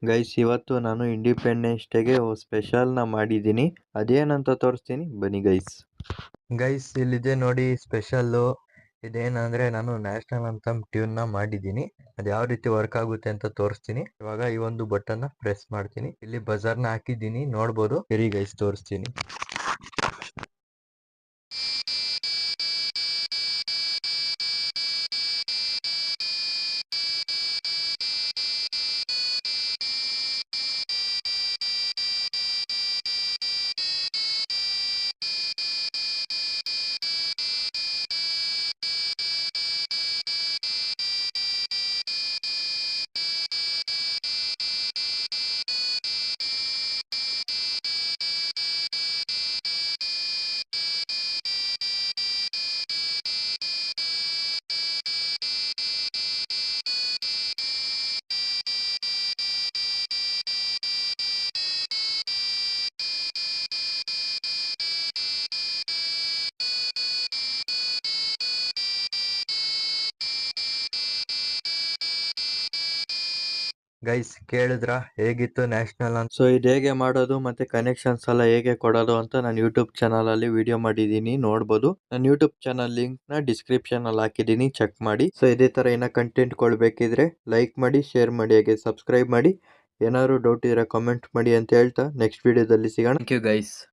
Guys, ಇವತ್ತು ನಾನು independence ಡೇಗೆ ಸ್ಪೆಷಲ್ನ ಮಾಡಿದ್ದೀನಿ. ಅದೇನಂತ ತೋರಿಸ್ತೀನಿ ಬನ್ನಿ ಗೈಸ್. ಇಲ್ಲಿದೆ ನೋಡಿ ಸ್ಪೆಷಲ್ಲು. ಇದೇನಂದ್ರೆ ನಾನು ನ್ಯಾಷನಲ್ ಅಂತಮ್ ಟ್ಯೂನ್ನ ಮಾಡಿದ್ದೀನಿ. ಅದು ಯಾವ ರೀತಿ ವರ್ಕ್ ಆಗುತ್ತೆ ಅಂತ ತೋರಿಸ್ತೀನಿ. ಇವಾಗ ಈ ಒಂದು ಬಟನ್ನ ಪ್ರೆಸ್ ಮಾಡ್ತೀನಿ. ಇಲ್ಲಿ ಬಜರ್ನ ಹಾಕಿದ್ದೀನಿ, ನೋಡ್ಬೋದು. ಸರಿ ಗೈಸ್, ತೋರಿಸ್ತೀನಿ. ಗೈಸ್, ಕೇಳಿದ್ರ ಹೇಗಿತ್ತು ನ್ಯಾಷನಲ್ ಅಂತ? ಸೊ ಇದು ಹೇಗೆ ಮಾಡೋದು ಮತ್ತೆ ಕನೆಕ್ಷನ್ಸ್ ಎಲ್ಲ ಹೇಗೆ ಕೊಡೋದು ಅಂತ ನಾನು ಯೂಟ್ಯೂಬ್ ಚಾನಲ್ ಅಲ್ಲಿ ವಿಡಿಯೋ ಮಾಡಿದೀನಿ, ನೋಡ್ಬೋದು. ನಾನು ಯೂಟ್ಯೂಬ್ ಚಾನಲ್ ಲಿಂಕ್ ನ ಡಿಸ್ಕ್ರಿಪ್ಷನ್ ಅಲ್ಲಿ ಹಾಕಿದೀನಿ, ಚೆಕ್ ಮಾಡಿ. ಸೊ ಇದೇ ತರ ಏನೋ ಕಂಟೆಂಟ್ ಕೊಡ್ಬೇಕಿದ್ರೆ ಲೈಕ್ ಮಾಡಿ, ಶೇರ್ ಮಾಡಿ, ಹಾಗೆ ಸಬ್ಸ್ಕ್ರೈಬ್ ಮಾಡಿ. ಏನಾದ್ರು ಡೌಟ್ ಇದ್ರೆ ಕಮೆಂಟ್ ಮಾಡಿ ಅಂತ ಹೇಳ್ತಾ ನೆಕ್ಸ್ಟ್ ವಿಡಿಯೋದಲ್ಲಿ ಸಿಗೋಣ. Thank you guys.